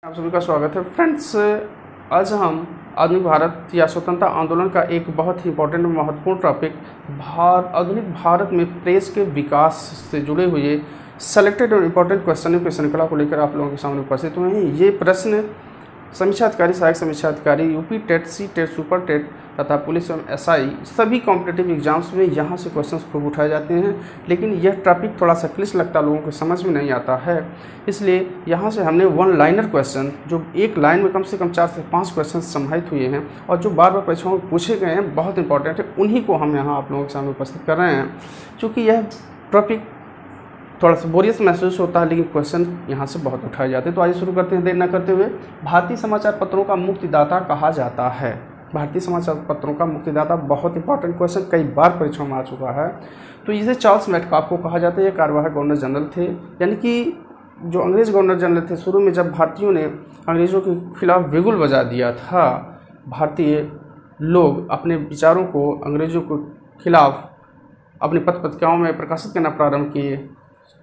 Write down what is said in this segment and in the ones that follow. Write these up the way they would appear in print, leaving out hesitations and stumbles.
आप सभी का स्वागत है फ्रेंड्स। आज हम आधुनिक भारत या स्वतंत्रता आंदोलन का एक बहुत ही इंपॉर्टेंट महत्वपूर्ण टॉपिक आधुनिक भारत में प्रेस के विकास से जुड़े हुए सेलेक्टेड और इम्पोर्टेंट क्वेश्चनों की श्रृंखला को लेकर आप लोगों के सामने उपस्थित हुए हैं। ये प्रश्न समीक्षा अधिकारी, सहायक समीक्षा अधिकारी, UP TET, C TET, super TET तथा पुलिस एवं एसआई सभी कॉम्पिटिटिव एग्जाम्स में यहाँ से क्वेश्चंस खूब उठाए जाते हैं। लेकिन यह टॉपिक थोड़ा सा क्लिष्ट लगता है, लोगों को समझ में नहीं आता है, इसलिए यहाँ से हमने वन लाइनर क्वेश्चन, जो एक लाइन में कम से कम 4 से 5 क्वेश्चन समाहित हुए हैं और जो बार बार परीक्षाओं में पूछे गए हैं, बहुत इंपॉर्टेंट है, उन्हीं को हम यहाँ आप लोगों के सामने उपस्थित कर रहे हैं। चूँकि यह टॉपिक थोड़ा सा बोरियस महसूस होता है, लेकिन क्वेश्चन यहाँ से बहुत उठाए जाते हैं। तो आइए शुरू करते हैं देर न करते हुए। भारतीय समाचार पत्रों का मुक्तिदाता कहा जाता है। भारतीय समाचार पत्रों का मुक्तिदाता बहुत इंपॉर्टेंट क्वेश्चन, कई बार परीक्षाओं में आ चुका है। तो इसे चार्ल्स मेटकाफ को कहा जाता है। ये कार्यवाहक गवर्नर जनरल थे, यानी कि जो अंग्रेज गवर्नर जनरल थे। शुरू में जब भारतीयों ने अंग्रेज़ों के खिलाफ बिगुल बजा दिया था, भारतीय लोग अपने विचारों को अंग्रेज़ों के खिलाफ अपने पत्र पत्रिकाओं में प्रकाशित करना प्रारंभ किए।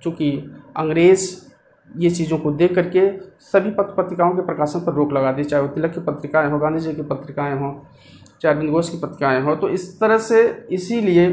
चूँकि अंग्रेज़ ये चीज़ों को देख करके सभी पत्र पत्रिकाओं के प्रकाशन पर रोक लगा दी, चाहे वो तिलक की पत्रिकाएं हों, गांधी जी की पत्रिकाएं हों, चाहे अरविंद घोष की पत्रिकाएं हों। तो इस तरह से इसीलिए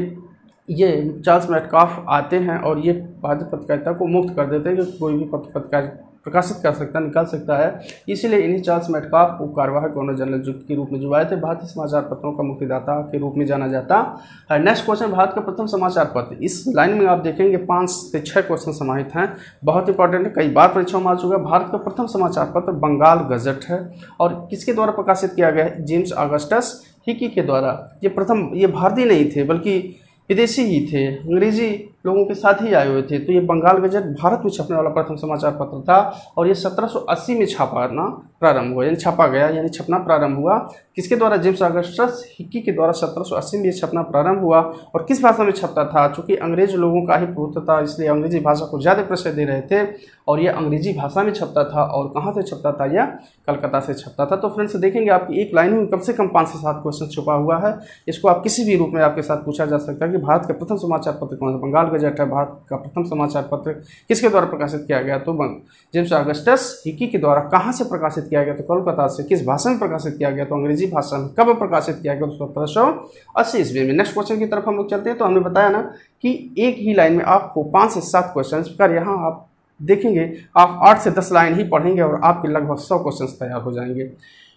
ये चार्ल्स मेटकाफ आते हैं और ये भारतीय पत्रकारिता को मुक्त कर देते हैं कि कोई भी पत्र पत्रिका प्रकाशित कर सकता है, निकाल सकता है। इसीलिए इन्हीं चार्ल्स मेटकाफ को कार्यवाहक गवर्नर जनरल के रूप में जो आए थे, भारतीय समाचार पत्रों का मुक्तिदाता के रूप में जाना जाता है। नेक्स्ट क्वेश्चन, भारत का प्रथम समाचार पत्र। इस लाइन में आप देखेंगे 5 से 6 क्वेश्चन समाहित हैं, बहुत इंपॉर्टेंट है, कई बार परीक्षाओं में आ चुका है। भारत का प्रथम समाचार पत्र बंगाल गजट है और किसके द्वारा प्रकाशित किया गया है? जेम्स ऑगस्टस हिकी के द्वारा। ये भारतीय नहीं थे, बल्कि विदेशी ही थे, अंग्रेजी लोगों के साथ ही आए हुए थे। तो ये बंगाल गजट भारत में छपने वाला प्रथम समाचार पत्र था और ये 1780 में छापना प्रारंभ हुआ, यानी छापा गया, यानी छपना प्रारंभ हुआ। किसके द्वारा? जेम्स ऑगस्टस हिकी के द्वारा 1780 में छपना प्रारंभ हुआ। और किस भाषा में छपता था? चूँकि अंग्रेज लोगों का ही प्रभुत्व था, इसलिए अंग्रेजी भाषा को ज़्यादा प्रसिद्ध दे रहे थे और ये अंग्रेजी भाषा में छपता था। और कहाँ से छपता था? यह कलकत्ता से छपता था। तो फ्रेंड्स देखेंगे, आपकी एक लाइन में कम से कम 5 से 7 क्वेश्चन छुपा हुआ है। इसको आप किसी भी रूप में आपके साथ पूछा जा सकता है कि भारत का प्रथम समाचार पत्र कौन सा? बंगाल गजट है। भारत का प्रथम समाचार पत्र किसके द्वारा प्रकाशित किया गया? तो जेम्स ऑगस्टस हिकी के द्वारा। कहाँ से प्रकाशित किया गया? तो कोलकाता से। किस भाषा में प्रकाशित किया गया? तो अंग्रेजी भाषा में। कब प्रकाशित किया गया? तो 1780 ईस्वी में। नेक्स्ट क्वेश्चन की तरफ हम लोग चलते हैं। तो हमने बताया ना कि एक ही लाइन में आपको 5 से 7 क्वेश्चन, इस प्रकार यहाँ आप देखेंगे, आप 8 से 10 लाइन ही पढ़ेंगे और आपके लगभग 100 क्वेश्चन तैयार हो जाएंगे।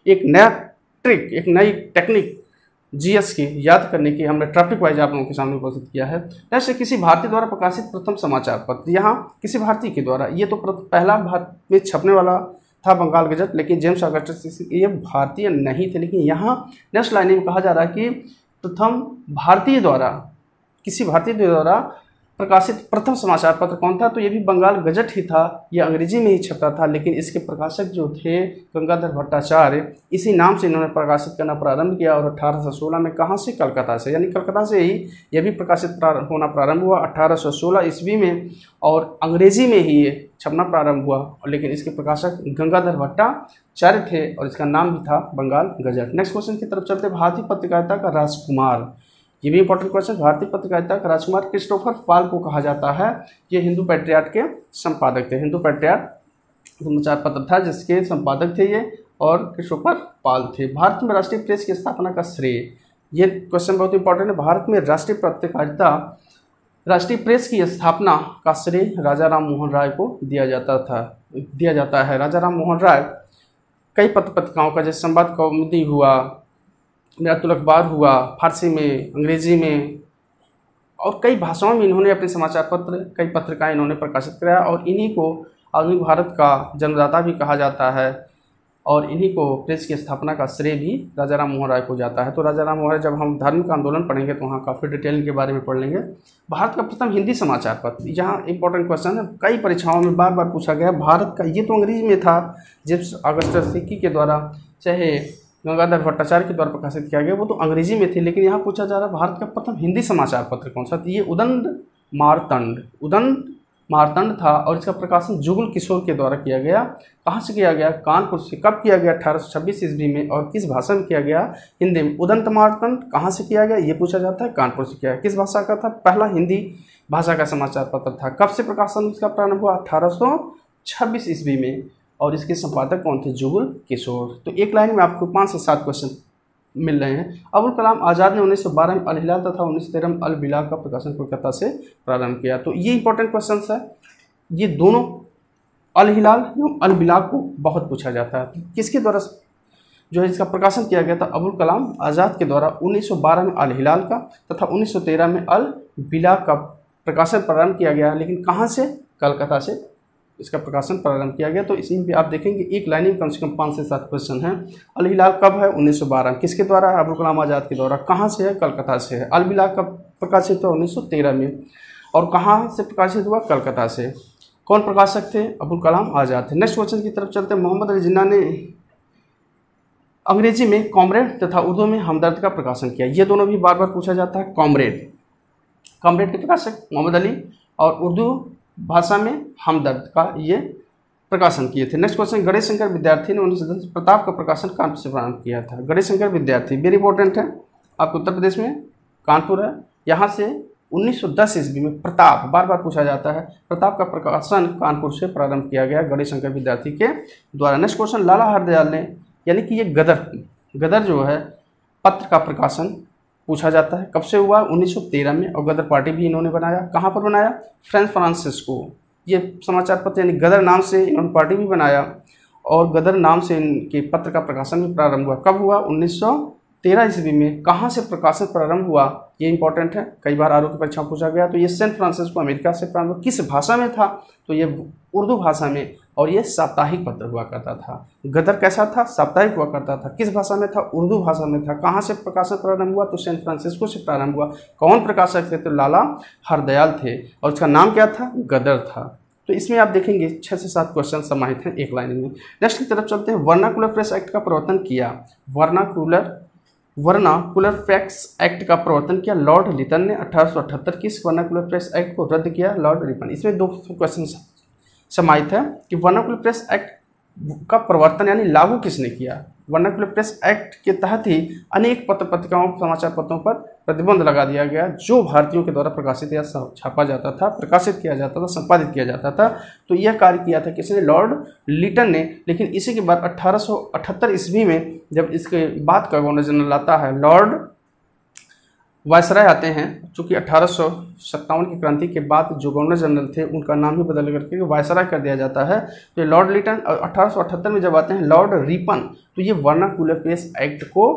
एक नया ट्रिक, एक नई टेक्निक जीएस की याद करने की हमने टॉपिक वाइज आप लोगों के सामने उपस्थित किया है। जैसे किसी भारतीय द्वारा प्रकाशित प्रथम समाचार पत्र, यहाँ किसी भारतीय के द्वारा, ये तो पहला भारत में छपने वाला था बंगाल गजट, लेकिन जेम्स ऑगस्टस ये भारतीय नहीं थे। लेकिन यहाँ नेक्स्ट लाइन में कहा जा रहा है कि प्रथम भारतीय द्वारा, किसी भारतीय द्वारा प्रकाशित प्रथम समाचार पत्र कौन था? तो ये भी बंगाल गजट ही था। ये अंग्रेजी में ही छपता था, लेकिन इसके प्रकाशक जो थे गंगाधर भट्टाचार्य, इसी नाम से इन्होंने प्रकाशित करना प्रारंभ किया। और 1816 में कहाँ से? कलकत्ता से, यानी कलकत्ता से ही यह भी प्रकाशित होना प्रारंभ हुआ 1816 ईस्वी में, और अंग्रेजी में ही ये छपना प्रारंभ हुआ। लेकिन इसके प्रकाशक गंगाधर भट्टाचार्य थे और इसका नाम भी था बंगाल गजट। नेक्स्ट क्वेश्चन की तरफ चलते। भारतीय पत्रकारिता का राजकुमार, ये भी इंपॉर्टेंट क्वेश्चन। भारतीय पत्रकारिता का राजकुमार क्रिस्टोफर पाल को कहा जाता है। ये हिंदू पैट्रियट के संपादक थे। हिंदू पैट्रियट समाचार पत्र था जिसके संपादक थे ये, और क्रिस्टोफर पाल थे। भारत में राष्ट्रीय प्रेस की स्थापना का श्रेय, ये क्वेश्चन बहुत इंपॉर्टेंट है। भारत में राष्ट्रीय पत्रकारिता, राष्ट्रीय प्रेस की स्थापना का श्रेय राजा राम मोहन राय को दिया जाता है। राजा राम मोहन राय कई पत्र पत्रिकाओं का, जैसे संवाद कौमुदी हुआ, मिरातुल अखबार हुआ, फारसी में, अंग्रेजी में और कई भाषाओं में इन्होंने अपने समाचार पत्र, कई पत्रिकाएं इन्होंने प्रकाशित कराया। और इन्हीं को आधुनिक भारत का जन्मदाता भी कहा जाता है और इन्हीं को प्रेस की स्थापना का श्रेय भी राजा राम मोहन राय को जाता है। तो राजा राम मोहन राय, जब हम धार्मिक आंदोलन पढ़ेंगे तो वहाँ काफ़ी डिटेल के बारे में पढ़ लेंगे। भारत का प्रथम हिंदी समाचार पत्र, यहाँ इंपॉर्टेंट क्वेश्चन है, कई परीक्षाओं में बार बार पूछा गया। भारत का, ये तो अंग्रेजी में था, जेम्स ऑगस्टस हिकी के द्वारा, चाहे गंगाधर भट्टाचार्य के द्वारा प्रकाशित किया गया, वो तो अंग्रेजी में थे। लेकिन यहाँ पूछा जा रहा है भारत का प्रथम हिंदी समाचार पत्र कौन सा? तो ये उदंड मारतंड था और इसका प्रकाशन जुगल किशोर के द्वारा किया गया। कहाँ से किया गया? कानपुर से। कब किया गया? 1826 ईस्वी में। और किस भाषा में किया गया? हिंदी में। उदंत मारतंड कहाँ से किया गया? ये पूछा जाता है। कानपुर से किया गया। किस भाषा का था? पहला हिंदी भाषा का समाचार पत्र था। कब से प्रकाशन इसका प्रारंभ हुआ? 1826 ईस्वी में। और इसके संपादक कौन थे? जुगुल किशोर। तो एक लाइन में आपको 5 से 7 क्वेश्चन मिल रहे हैं। अबुल कलाम आज़ाद ने 1912 में अल हिलाल तथा 1913 में अल बिलाग का प्रकाशन कोलकाता से प्रारंभ किया। तो ये इंपॉर्टेंट क्वेश्चन है। ये दोनों अल हिलाल एवं अल बिलाग को बहुत पूछा जाता है। किसके द्वारा जो है इसका प्रकाशन किया गया था? अबुल कलाम आज़ाद के द्वारा 1912 में अल हिलाल का तथा 1913 में अल बिलाग का प्रकाशन प्रारंभ किया गया। लेकिन कहाँ से? कलकत्ता से इसका प्रकाशन प्रारंभ किया गया। तो इसी में आप देखेंगे एक लाइन में कम से कम 5 से 7 क्वेश्चन हैं। अल हिलाल कब है? 1912। किसके द्वारा है? अबुल कलाम आज़ाद के द्वारा। कहाँ से है? कलकत्ता से है। अल बिलाग कब प्रकाशित हुआ? 1913 में। और कहाँ से प्रकाशित हुआ? कलकत्ता से। कौन प्रकाशक थे? अबुल कलाम आज़ाद थे। नेक्स्ट क्वेश्चन की तरफ चलते हैं। मोहम्मद अली जिन्ना ने अंग्रेजी में कॉमरेड तथा उर्दू में हमदर्द का प्रकाशन किया। ये दोनों भी बार बार पूछा जाता है। कॉमरेड के प्रकाशक मोहम्मद अली और उर्दू भाषा में हमदर्द का ये प्रकाशन किए थे। नेक्स्ट क्वेश्चन, गणेश शंकर विद्यार्थी ने 1910 प्रताप का प्रकाशन कानपुर से प्रारंभ किया था। गणेश शंकर विद्यार्थी वेरी इंपॉर्टेंट है, आपको उत्तर प्रदेश में कानपुर है। यहाँ से 1910 ईस्वी में प्रताप बार बार पूछा जाता है। प्रताप का प्रकाशन कानपुर से प्रारंभ किया गया गणेश शंकर विद्यार्थी के द्वारा। नेक्स्ट क्वेश्चन, लाला हरदयाल ने यानी कि ये गदर जो है पत्र का प्रकाशन पूछा जाता है। कब से हुआ? 1913 में। और गदर पार्टी भी इन्होंने बनाया। कहाँ पर बनाया? San Francisco. ये समाचार पत्र यानी गदर नाम से इन्होंने पार्टी भी बनाया और गदर नाम से इनके पत्र का प्रकाशन भी प्रारंभ हुआ। कब हुआ? 1913 ईस्वी में। कहाँ से प्रकाशन प्रारंभ हुआ? ये इंपॉर्टेंट है, कई बार आरोप की परीक्षा पूछा गया। तो ये सैन फ्रांसिस्को अमेरिका से प्रारंभ हुआ। किस भाषा में था? तो ये उर्दू भाषा में, और ये साप्ताहिक पत्र हुआ करता था। गदर कैसा था? साप्ताहिक हुआ करता था। किस भाषा में था? उर्दू भाषा में था। कहाँ से प्रकाशन प्रारंभ हुआ? तो सैन फ्रांसिस्को से प्रारंभ हुआ। कौन प्रकाशक थे? तो लाला हरदयाल थे और उसका नाम क्या था? गदर था। तो इसमें आप देखेंगे 6 से 7 क्वेश्चन समाहित हैं एक लाइन में। नेक्स्ट की तरफ चलते हैं। वर्नाकुलर प्रेस एक्ट का प्रवर्तन किया। वर्नाकुलर प्रेस एक्ट का प्रवर्तन किया लॉर्ड लिटन ने 1878। किस वर्नाकुलर प्रेस एक्ट को रद्द किया? Lord Ripon. इसमें 2 क्वेश्चन समाहित है कि वर्नाकुलर प्रेस एक्ट का प्रवर्तन यानी लागू किसने किया? वर्नाकुलर प्रेस एक्ट के तहत ही अनेक पत्र पत्रिकाओं समाचार पत्रों पर प्रतिबंध लगा दिया गया जो भारतीयों के द्वारा प्रकाशित या छापा जाता था, प्रकाशित किया जाता था, संपादित किया जाता था। तो यह कार्य किया था किसने? लॉर्ड लिटन ने। लेकिन इसी के बाद 1878 ईस्वी में जब इसके बाद का गवर्नर जनरल आता है, लॉर्ड वायसराय आते हैं। चूँकि 1857 की क्रांति के बाद जो गवर्नर जनरल थे उनका नाम भी बदल करके वायसराय कर दिया जाता है। तो ये लॉर्ड लिटन। और 1878 में जब आते हैं लॉर्ड रिपन, तो ये वर्नाकुलर प्रेस एक्ट को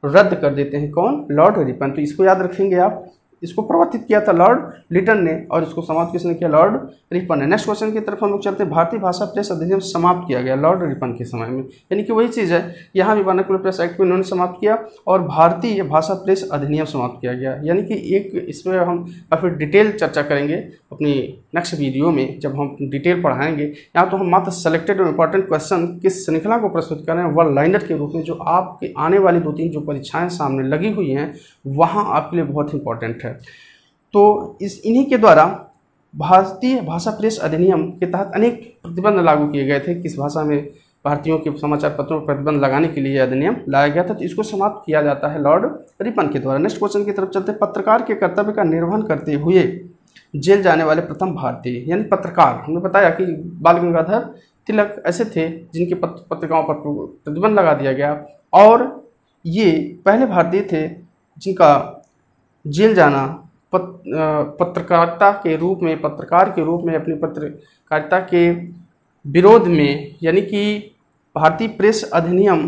रद्द कर देते हैं। कौन? Lord Ripon. तो इसको याद रखेंगे आप। इसको प्रवर्तित किया था लॉर्ड लिटन ने और इसको समाप्त किसने किया? लॉर्ड रिपन ने। नेक्स्ट क्वेश्चन की तरफ हम लोग चलते हैं। भारतीय भाषा प्रेस अधिनियम समाप्त किया गया लॉर्ड रिपन के समय में, यानी कि वही चीज़ है। यहाँ भी वर्नाकुलर प्रेस एक्ट को इन्होंने समाप्त किया और भारतीय भाषा प्रेस अधिनियम समाप्त किया गया। यानी कि एक इसमें हम काफ़ी डिटेल चर्चा करेंगे अपनी नेक्स्ट वीडियो में जब हम डिटेल पढ़ाएंगे। यहाँ तो हम मात्र सेलेक्टेड और इंपॉर्टेंट क्वेश्चन किस श्रृंखला को प्रस्तुत कर रहे हैं वन लाइनर के रूप में, जो आपके आने वाली 2-3 जो परीक्षाएँ सामने लगी हुई हैं वहाँ आपके लिए बहुत इंपॉर्टेंट है। तो इन्हीं के द्वारा भारतीय भाषा प्रेस अधिनियम के तहत अनेक प्रतिबंध लागू किए गए थे। किस भाषा में भारतीयों के समाचार पत्रों पर प्रतिबंध लगाने के लिए अधिनियम लाया गया था। तो इसको समाप्त किया जाता है लॉर्ड रिपन के द्वारा। नेक्स्ट क्वेश्चन की तरफ चलते हैं। पत्रकार के कर्तव्य का निर्वहन करते हुए जेल जाने वाले प्रथम भारतीय यानी पत्रकार। हमने बताया कि बाल गंगाधर तिलक ऐसे थे जिनके पत्रिकाओं पर प्रतिबंध लगा दिया गया और ये पहले भारतीय थे जिनका जेल जाना पत्रकार के रूप में अपनी पत्रकारिता के विरोध में, यानी कि भारतीय प्रेस अधिनियम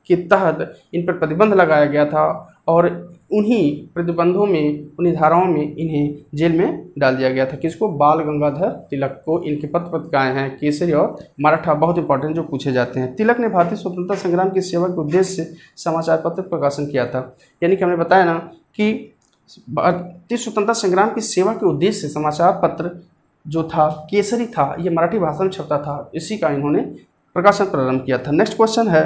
के तहत इन पर प्रतिबंध लगाया गया था और उन्हीं प्रतिबंधों में, उन्हीं धाराओं में इन्हें जेल में डाल दिया गया था। किसको? बाल गंगाधर तिलक को। इनके पत्र पत्रिकाएँ हैं केसरी और मराठा, बहुत इंपॉर्टेंट जो पूछे जाते हैं। तिलक ने भारतीय स्वतंत्रता संग्राम की सेवा के उद्देश्य से समाचार पत्र प्रकाशन किया था। यानी कि हमने बताया ना कि भारतीय स्वतंत्रता संग्राम की सेवा के उद्देश्य से समाचार पत्र जो था केसरी था, ये मराठी भाषा में छपता था, इसी का इन्होंने प्रकाशन प्रारंभ किया था। नेक्स्ट क्वेश्चन है।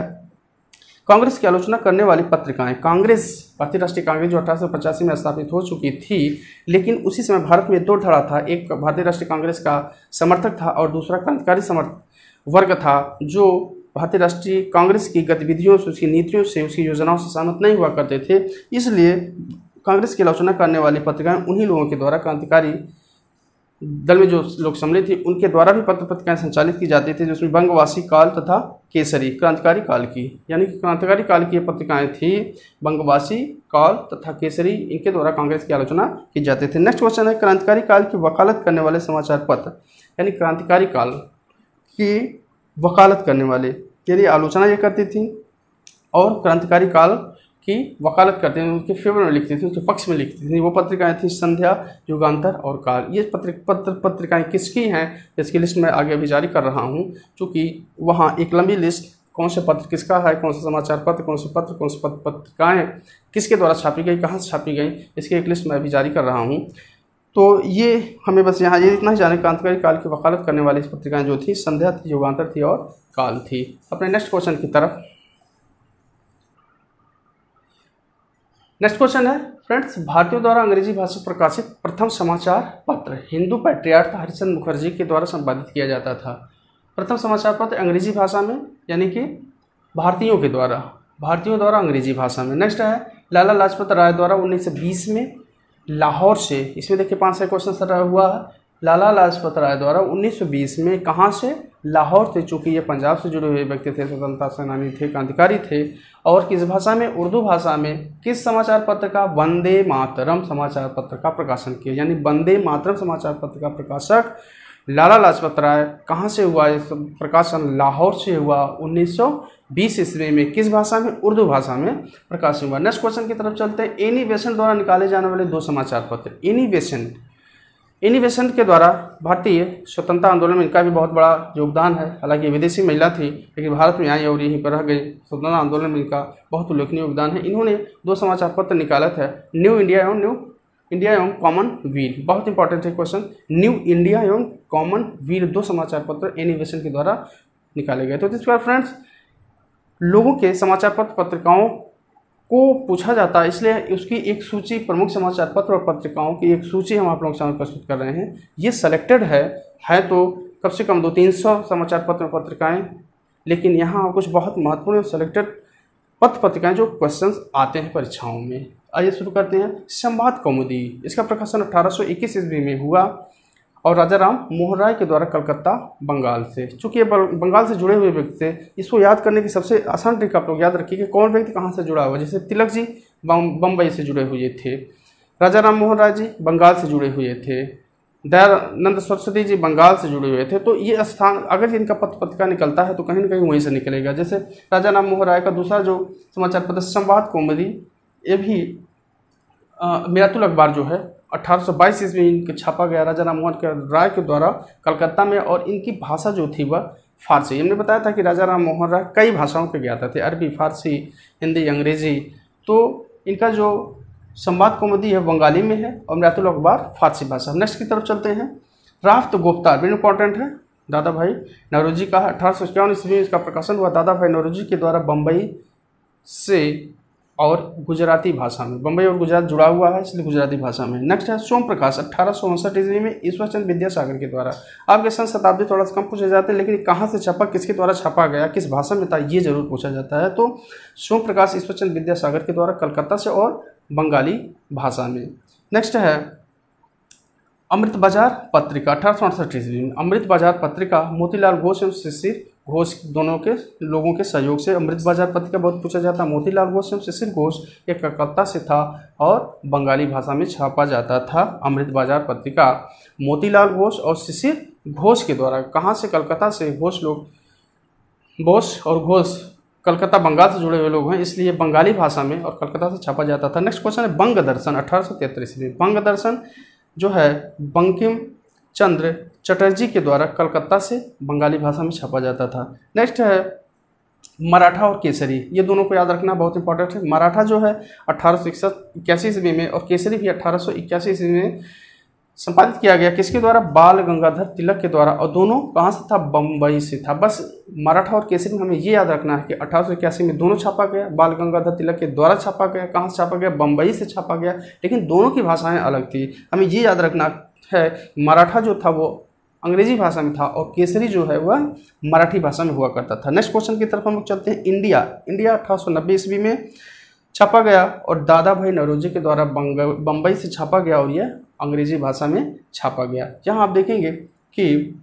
कांग्रेस की आलोचना करने वाली पत्रिकाएं। कांग्रेस, भारतीय राष्ट्रीय कांग्रेस जो 1885 में स्थापित हो चुकी थी, लेकिन उसी समय भारत में 2 धड़ा था। एक भारतीय राष्ट्रीय कांग्रेस का समर्थक था और दूसरा क्रांतिकारी समर्थक वर्ग था जो भारतीय राष्ट्रीय कांग्रेस की गतिविधियों से, उसकी नीतियों से, उसकी योजनाओं से सहमत नहीं हुआ करते थे। इसलिए कांग्रेस की आलोचना करने वाली पत्रिकाएं उन्हीं लोगों के द्वारा क्रांतिकारी दल में जो लोग सम्मिलित थे उनके द्वारा भी पत्र पत्रिकाएं संचालित की जाती थी, जिसमें बंगवासी काल तथा केसरी क्रांतिकारी काल की, यानी कि क्रांतिकारी काल की ये पत्रिकाएं थी बंगवासी काल तथा केसरी, इनके द्वारा कांग्रेस की आलोचना की जाती थी। नेक्स्ट क्वेश्चन है क्रांतिकारी काल की वकालत करने वाले समाचार पत्र, यानी क्रांतिकारी काल की वकालत करने वाले के लिए आलोचना ये करती थी और क्रांतिकारी काल की वकालत करते हैं, उनके फेवर में लिखती थी, उनके पक्ष में लिखती थी। वो पत्रिकाएं थी संध्या, युगांतर और काल। ये पत्रिकाएं किसकी हैं, इसकी लिस्ट मैं आगे अभी जारी कर रहा हूँ, क्योंकि वहाँ एक लंबी लिस्ट कौन से पत्र किसका है, कौन से समाचार पत्र, कौन से पत्र, कौन से पत्रिकाएँ किसके द्वारा छापी गई, कहाँ से छापी गई, इसकी एक लिस्ट मैं अभी जारी कर रहा हूँ। तो ये हमें बस यहाँ ये इतना ही जाने, क्रांतिकारी काल की वकालत करने वाली पत्रिकाएं जो थी संध्या थी, युगांतर थी और काल थी। अपने नेक्स्ट क्वेश्चन की तरफ। नेक्स्ट क्वेश्चन है फ्रेंड्स, भारतीयों द्वारा अंग्रेजी भाषा प्रकाशित प्रथम समाचार पत्र हिंदू पैट्रियार्क हरिश्चंद्र मुखर्जी के द्वारा संपादित किया जाता था। प्रथम समाचार पत्र अंग्रेजी भाषा में, यानी कि भारतीयों द्वारा अंग्रेजी भाषा में। नेक्स्ट है लाला लाजपत राय द्वारा 1920 में लाहौर से, इसमें देखिए 5 क्वेश्चन सर हुआ है। लाला लाजपत राय द्वारा 1920 में कहाँ से, लाहौर से, चूँकि ये पंजाब से जुड़े हुए व्यक्ति थे, स्वतंत्रता सेनानी थे, क्रांतिकारी थे। और किस भाषा में, उर्दू भाषा में। किस समाचार पत्र का, वंदे मातरम समाचार पत्र का प्रकाशन किया, यानी वंदे मातरम समाचार पत्र का प्रकाशक लाला लाजपत राय। कहाँ से हुआ ये प्रकाशन, लाहौर से हुआ 1920 ईस्वी में। किस भाषा में, उर्दू भाषा में प्रकाशन हुआ। नेक्स्ट क्वेश्चन की तरफ चलते हैं। एनी बेसेंट द्वारा निकाले जाने वाले 2 समाचार पत्र। एनी बेसेंट के द्वारा भारतीय स्वतंत्रता आंदोलन में इनका भी बहुत बड़ा योगदान है। हालांकि विदेशी महिला थी, लेकिन भारत में आई और यहीं पर रह गई। स्वतंत्रता आंदोलन में इनका बहुत उल्लेखनीय योगदान है। इन्होंने 2 समाचार पत्र निकाला था, न्यू इंडिया एवं कॉमनवेल्थ। बहुत इंपॉर्टेंट है क्वेश्चन। न्यू इंडिया एवं कॉमनवेल्थ 2 समाचार पत्र एनी बेसेंट के द्वारा निकाले गए। तो इस बार फ्रेंड्स, लोगों के समाचार पत्र पत्रिकाओं को पूछा जाता है, इसलिए उसकी एक सूची, प्रमुख समाचार पत्र और पत्रिकाओं की एक सूची हम आप लोगों के सामने प्रस्तुत कर रहे हैं। ये सेलेक्टेड है तो कम से कम 200-300 समाचार पत्र और पत्रिकाएं, लेकिन यहाँ कुछ बहुत महत्वपूर्ण सेलेक्टेड पत्र पत्रिकाएं जो क्वेश्चंस आते हैं परीक्षाओं में। आइए शुरू करते हैं। संवाद कौमुदी, इसका प्रकाशन 1821 ईस्वी में हुआ और राजा राम मोहन राय के द्वारा कलकत्ता, बंगाल से। चूँकि ये बंगाल से जुड़े हुए व्यक्ति थे, इसको याद करने की सबसे आसान ट्रिक आप लोग याद रखिए कि कौन व्यक्ति कहाँ से जुड़ा हुआ। जैसे तिलक जी बम्बई से जुड़े हुए थे, राजा राम मोहन राय जी बंगाल से जुड़े हुए थे, दयानंद सरस्वती जी बंगाल से जुड़े हुए थे। तो ये स्थान, अगर इनका पत्र पत्रिका निकलता है तो कहीं ना कहीं वहीं से निकलेगा। जैसे राजा राम मोहन राय का दूसरा जो समाचार पत्र संवाद कौमुदी, ये भी मिरातुल अखबार जो है 1822 ईस्वी में इनके छापा गया राजा राम मोहन राय के द्वारा कलकत्ता में। और इनकी भाषा जो थी वह फारसी। हमने बताया था कि राजा राम मोहन राय कई भाषाओं के ज्ञाता थे, अरबी, फारसी, हिंदी, अंग्रेजी। तो इनका जो संवाद कौमुदी है बंगाली में है और मिरातुल अखबार फारसी भाषा। नेक्स्ट की तरफ चलते हैं। राफ्त गुप्ता, वेरी इंपॉर्टेंट है, दादा भाई नौरोजी का 1851 ईस्वी में इसका प्रकाशन हुआ। दादा भाई नौरोजी के द्वारा बम्बई से और गुजराती भाषा में, बम्बई और गुजरात जुड़ा हुआ है इसलिए गुजराती भाषा में। नेक्स्ट है सोम प्रकाश, 1859 ईस्वी में ईश्वरचंद्र विद्यासागर के द्वारा। आपके सन शताब्दी थोड़ा सा कम पूछे जाते हैं, लेकिन कहाँ से छपा, किसके द्वारा छापा गया, किस भाषा में था, ये जरूर पूछा जाता है। तो सोम प्रकाश ईश्वरचंद्र विद्यासागर के द्वारा कलकत्ता से और बंगाली भाषा में। नेक्स्ट है अमृत बाजार पत्रिका, 1868 ईस्वी में। अमृत बाजार पत्रिका मोतीलाल घोष एवं शिशिर घोष दोनों के लोगों के सहयोग से अमृत बाजार पत्रिका बहुत पूछा जाता है। मोतीलाल घोष एवं शिशिर घोष एक कलकत्ता से था और बंगाली भाषा में छापा जाता था। अमृत बाजार पत्रिका मोतीलाल घोष और शिशिर घोष के द्वारा, कहाँ से, कलकत्ता से। घोष लोग, बोस और घोष कलकत्ता बंगाल से जुड़े हुए लोग हैं, इसलिए बंगाली भाषा में और कलकत्ता से छापा जाता था। नेक्स्ट क्वेश्चन है बंग दर्शन, 1873 ईस्वी में। बंग दर्शन जो है बंकिम चंद्र चटर्जी के द्वारा कलकत्ता से बंगाली भाषा में छापा जाता था। नेक्स्ट है मराठा और केसरी, ये दोनों को याद रखना बहुत इंपॉर्टेंट है। मराठा जो है 1881 ईस्वी में और केसरी भी 1881 ईस्वी में संपादित किया गया। किसके द्वारा, बाल गंगाधर तिलक के द्वारा। और दोनों कहाँ से था, बम्बई से था। बस मराठा और केसरी में हमें ये याद रखना है कि 1881 में दोनों छापा गया, बाल गंगाधर तिलक के द्वारा छापा गया। कहाँ से छापा गया, बम्बई से छापा गया, लेकिन दोनों की भाषाएं अलग थी। हमें ये याद रखना है मराठा जो था वो अंग्रेजी भाषा में था और केसरी जो है वह मराठी भाषा में हुआ करता था। नेक्स्ट क्वेश्चन की तरफ हम लोग चलते हैं। इंडिया 1890 ईस्वी में छापा गया और दादा भाई नौरोजी के द्वारा बम्बई से छापा गया और यह अंग्रेजी भाषा में छापा गया। यहाँ आप देखेंगे कि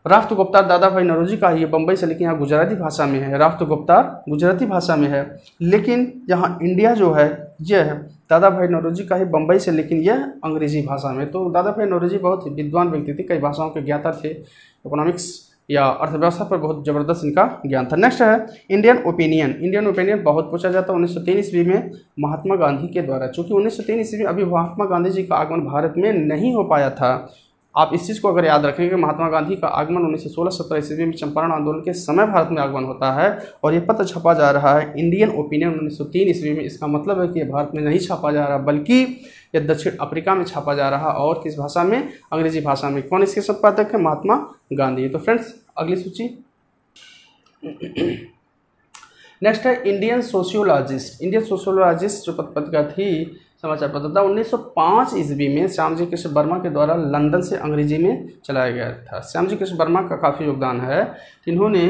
राफ्त गुप्तार दादा भाई नौरोजी का ये बम्बई से, लेकिन यहाँ गुजराती भाषा में है। राफ्त गुप्तार गुजराती भाषा में है, लेकिन यहाँ इंडिया जो है यह है दादा भाई नौरोजी का ही बम्बई से, लेकिन यह अंग्रेजी भाषा में। तो दादा भाई नौरोजी बहुत ही विद्वान व्यक्ति थे, कई भाषाओं के ज्ञाता थे, इकोनॉमिक्स या अर्थव्यवस्था पर बहुत जबरदस्त इनका ज्ञान था। नेक्स्ट है इंडियन ओपिनियन। इंडियन ओपिनियन बहुत पूछा जाता है 1903 ईस्वी में महात्मा गांधी के द्वारा। चूंकि 1903 ईस्वी में अभी महात्मा गांधी जी का आगमन भारत में नहीं हो पाया था। आप इस चीज़ को अगर याद रखेंगे, महात्मा गांधी का आगमन 1916-17 ईस्वी में चंपारण आंदोलन के समय भारत में आगमन होता है, और ये पत्र छपा जा रहा है इंडियन ओपिनियन 1903 ईस्वी में। इसका मतलब है कि ये भारत में नहीं छापा जा रहा, बल्कि ये दक्षिण अफ्रीका में छापा जा रहा, और किस भाषा में? अंग्रेजी भाषा में। कौन इसके संपादक है? महात्मा गांधी। तो फ्रेंड्स अगली सूची नेक्स्ट है इंडियन सोशियोलॉजिस्ट। इंडियन सोशियोलॉजिस्ट जो पत्रिका थी, समाचार पत्र था, 1905 ईस्वी में श्यामजी कृष्ण वर्मा के द्वारा लंदन से अंग्रेजी में चलाया गया था। श्यामजी कृष्ण वर्मा का काफ़ी योगदान है। इन्होंने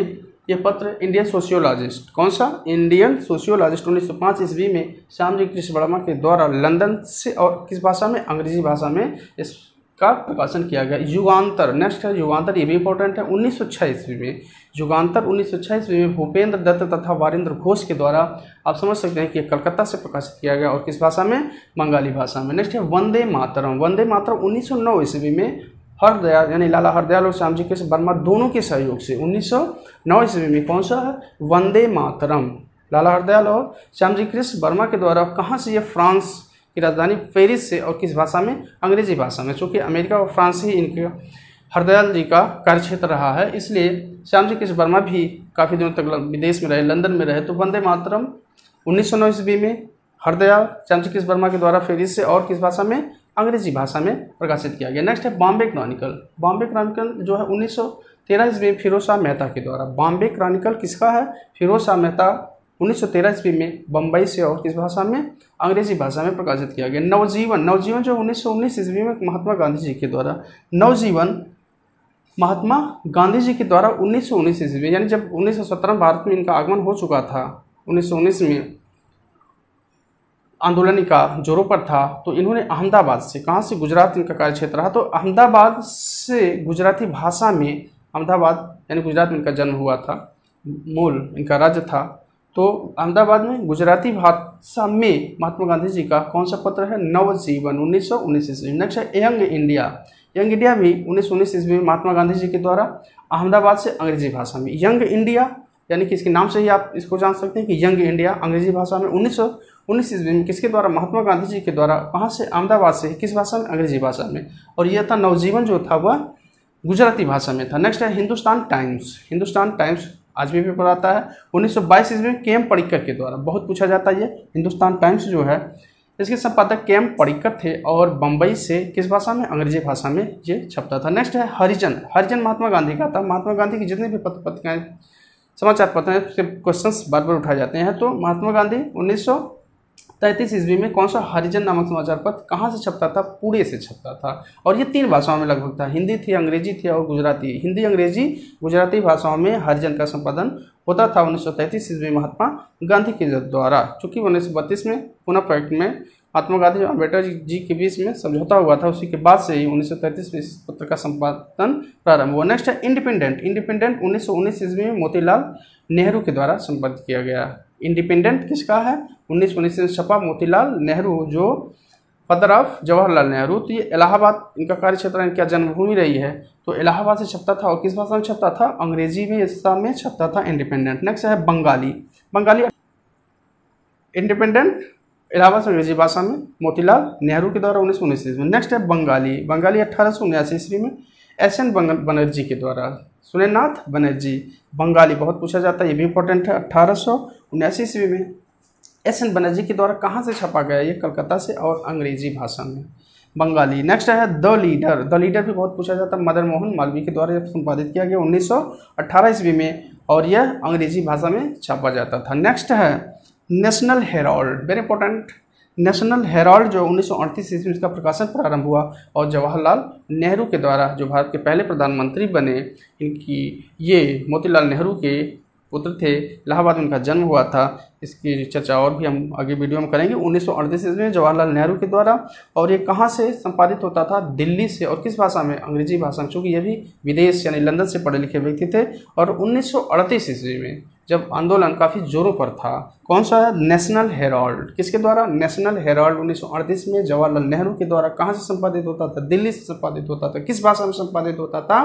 ये पत्र इंडियन सोशियोलॉजिस्ट, कौन सा? इंडियन सोशियोलॉजिस्ट 1905 ईस्वी में श्यामजी कृष्ण वर्मा के द्वारा लंदन से, और किस भाषा में? अंग्रेजी भाषा में इसका प्रकाशन किया गया। युगांतर, नेक्स्ट है युगांतर, ये भी इंपॉर्टेंट है। 1906 ईस्वी में युगांतर 1906 ईस्वी में भूपेंद्र दत्त तथा वारिंद्र घोष के द्वारा, आप समझ सकते हैं कि कलकत्ता से प्रकाशित किया गया, और किस भाषा में? बंगाली भाषा में। नेक्स्ट है वंदे मातरम। वंदे मातरम 1909 ईस्वी में हरदयाल यानी लाला हरदयाल और श्यामजी कृष्ण वर्मा दोनों के सहयोग से 1909 ईस्वी में कौन सा है? वंदे मातरम। लाला हरदयाल और श्यामजी कृष्ण वर्मा के द्वारा, कहाँ से? ये फ्रांस की राजधानी पेरिस से, और किस भाषा में? अंग्रेजी भाषा में। चूँकि अमेरिका और फ्रांस ही इनके हरदयाल जी का कार्यक्षेत्र रहा है, इसलिए श्यामजी कृष्ण वर्मा भी काफ़ी दिनों तक विदेश में रहे, लंदन में रहे। तो वंदे मातरम 1909 ईस्वी में हरदयाल श्यामजी कृष्ण वर्मा के द्वारा पेरिस से, और किस भाषा में? अंग्रेजी भाषा में प्रकाशित किया गया। नेक्स्ट है बॉम्बे क्रॉनिकल। बॉम्बे क्रॉनिकल जो है 1913 ईस्वी में फिरोज शाह मेहता के द्वारा। बॉम्बे क्रॉनिकल किसका है? फिरोज शाह मेहता 1913 ईस्वी में बम्बई से, और किस भाषा में? अंग्रेजी भाषा में प्रकाशित किया गया। नवजीवन, नवजीवन जो 1919 ईस्वी में महात्मा गांधी जी के द्वारा, नवजीवन महात्मा गांधी जी के द्वारा 1919 ईस्वी, यानी जब 1917 भारत में इनका आगमन हो चुका था, 1919 में आंदोलन का जोरों पर था, तो इन्होंने अहमदाबाद से, कहाँ से? गुजरात इनका कार्यक्षेत्र रहा, तो अहमदाबाद से गुजराती भाषा में, अहमदाबाद यानी गुजरात में इनका जन्म हुआ था, मूल इनका राज्य था, तो अहमदाबाद में गुजराती भाषा में महात्मा गांधी जी का कौन सा पत्र है? नवजीवन 1919 ईस्वी। नेक्स्ट है यंग इंडिया। यंग इंडिया भी 1919 ईस्वी में महात्मा गांधी जी के द्वारा अहमदाबाद से अंग्रेजी भाषा में। यंग इंडिया यानी कि इसके नाम से ही आप इसको जान सकते हैं कि यंग इंडिया अंग्रेजी भाषा में 1919 ईस्वी में किसके द्वारा? महात्मा गांधी जी के द्वारा। कहाँ से? अहमदाबाद से। किस भाषा में? अंग्रेजी भाषा में। और यह था नवजीवन जो था वह गुजराती भाषा में था। नेक्स्ट है हिंदुस्तान टाइम्स। हिंदुस्तान टाइम्स आज भी पेपर आता है 1922 ईस्वी में के.एम. पडिक्कर के द्वारा, बहुत पूछा जाता है। ये हिंदुस्तान टाइम्स जो है इसके संपादक के.एम. पडिक्कर थे, और बम्बई से किस भाषा में? अंग्रेजी भाषा में ये छपता था। नेक्स्ट है हरिजन। हरिजन महात्मा गांधी का था। महात्मा गांधी की जितने भी पत्र पत्रिकाएं समाचार पत्र हैं उसके क्वेश्चंस बार बार उठाए जाते हैं। तो महात्मा गांधी 1933 ईस्वी में कौन सा हरिजन नामक समाचार पत्र कहाँ से छपता था? पुणे से छपता था, और ये 3 भाषाओं में लगभग था, हिंदी थी, अंग्रेजी थी और गुजराती। हिंदी, अंग्रेजी, गुजराती भाषाओं में हरिजन का संपादन होता था 1933 ईस्वी महात्मा गांधी के द्वारा। चूँकि 1932 में पुनः प्रोजेक्ट में महात्मा गांधी और अम्बेडकर जी के बीच में समझौता हुआ था, उसी के बाद से ही 1933 में इस पत्र का संपादन प्रारंभ हुआ। नेक्स्ट है इंडिपेंडेंट। इंडिपेंडेंट 1919 ईस्वी में मोतीलाल नेहरू के द्वारा संपादित किया गया। इंडिपेंडेंट किसका है? 1919 में छपा, मोतीलाल नेहरू जो फादर ऑफ जवाहरलाल नेहरू। तो ये इलाहाबाद इनका कार्यक्षेत्र, इनका जन्मभूमि रही है, तो इलाहाबाद से छपता था, और किस भाषा में छपता था? अंग्रेजी में में छपता था इंडिपेंडेंट। नेक्स्ट है बंगाली। बंगाली इंडिपेंडेंट इलाहाबाद से अंग्रेजी भाषा में, मोतीलाल नेहरू के द्वारा 1919 ईस्वी में। नेक्स्ट है बंगाली। बंगाली 1879 ईस्वी में एस.एन. बनर्जी के द्वारा। सुरेंद्रनाथ बनर्जी। बंगाली बहुत पूछा जाता है, ये भी इंपॉर्टेंट है। 1879 ईस्वी में एस.एन. बनर्जी के द्वारा कहाँ से छपा गया? ये कलकत्ता से, और अंग्रेजी भाषा में बंगाली। नेक्स्ट है द लीडर। द लीडर भी बहुत पूछा जाता है, मदन मोहन मालवीय के द्वारा संपादित किया गया 1918 ईस्वी में, और यह अंग्रेजी भाषा में छापा जाता था। नेक्स्ट है national Herald, very important. National Herald जो 1938 ईस्वी में इसका प्रकाशन प्रारंभ हुआ, और जवाहरलाल नेहरू के द्वारा, जो भारत के पहले प्रधानमंत्री बने, इनकी ये मोतीलाल नेहरू के पुत्र थे, इलाहाबाद में उनका जन्म हुआ था। इसकी चर्चा और भी हम आगे वीडियो में करेंगे। 1938 ईस्वी में जवाहरलाल नेहरू के द्वारा, और ये कहाँ से संपादित होता था? दिल्ली से। और किस भाषा में? अंग्रेजी भाषा में, चूँकि ये भी विदेश यानी लंदन से पढ़े लिखे व्यक्ति थे। और 1938 ईस्वी में जब आंदोलन काफ़ी जोरों पर था, कौन सा है? National Herald. किसके द्वारा? नेशनल हेराल्ड 1938 में जवाहरलाल नेहरू के द्वारा कहाँ से संपादित होता था? दिल्ली से संपादित होता था। किस भाषा में संपादित होता था?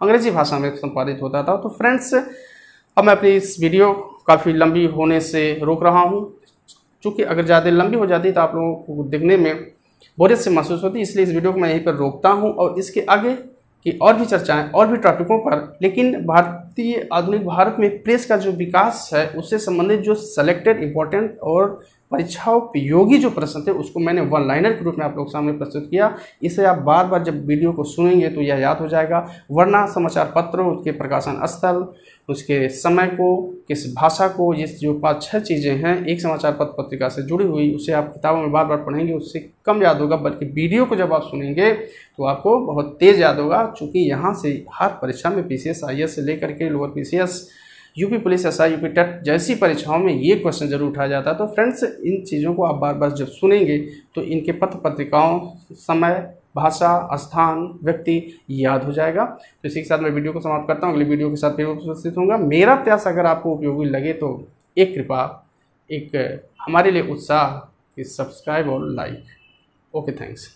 अंग्रेजी भाषा में संपादित होता था। तो फ्रेंड्स, अब मैं अपनी इस वीडियो काफ़ी लंबी होने से रोक रहा हूँ, चूँकि अगर ज़्यादा लंबी हो जाती तो आप लोगों को देखने में बोरियत से महसूस होती, इसलिए इस वीडियो को मैं यहीं पर रोकता हूँ। और इसके आगे की और भी चर्चाएं और भी टॉपिकों पर, लेकिन भारतीय आधुनिक भारत में प्रेस का जो विकास है उससे संबंधित जो सेलेक्टेड इंपॉर्टेंट और परीक्षा उपयोगी जो प्रश्न थे उसको मैंने वन लाइनर के रूप में आप लोग सामने प्रस्तुत किया। इसे आप बार बार जब वीडियो को सुनेंगे तो यह याद हो जाएगा। वरना समाचार पत्र, उसके प्रकाशन स्थल, उसके समय को, किस भाषा को, ये जो 5-6 चीज़ें हैं एक समाचार पत्र पत्रिका से जुड़ी हुई, उसे आप किताबों में बार बार पढ़ेंगे, उससे कम याद होगा। बल्कि वीडियो को जब आप सुनेंगे तो आपको बहुत तेज़ याद होगा, चूँकि यहाँ से हर परीक्षा में PCS IAS से लेकर के lower PCS, UP police, SI, UP TET जैसी परीक्षाओं में ये क्वेश्चन जरूर उठाया जाता है। तो फ्रेंड्स, इन चीज़ों को आप बार बार जब सुनेंगे तो इनके पत्र पत्रिकाओं, समय, भाषा, स्थान, व्यक्ति याद हो जाएगा। तो इसी के साथ मैं वीडियो को समाप्त करता हूँ। अगली वीडियो के साथ फिर उपस्थित होऊंगा। मेरा प्रयास अगर आपको उपयोगी लगे तो एक कृपा, एक हमारे लिए उत्साह कि सब्सक्राइब और लाइक। Okay, thanks.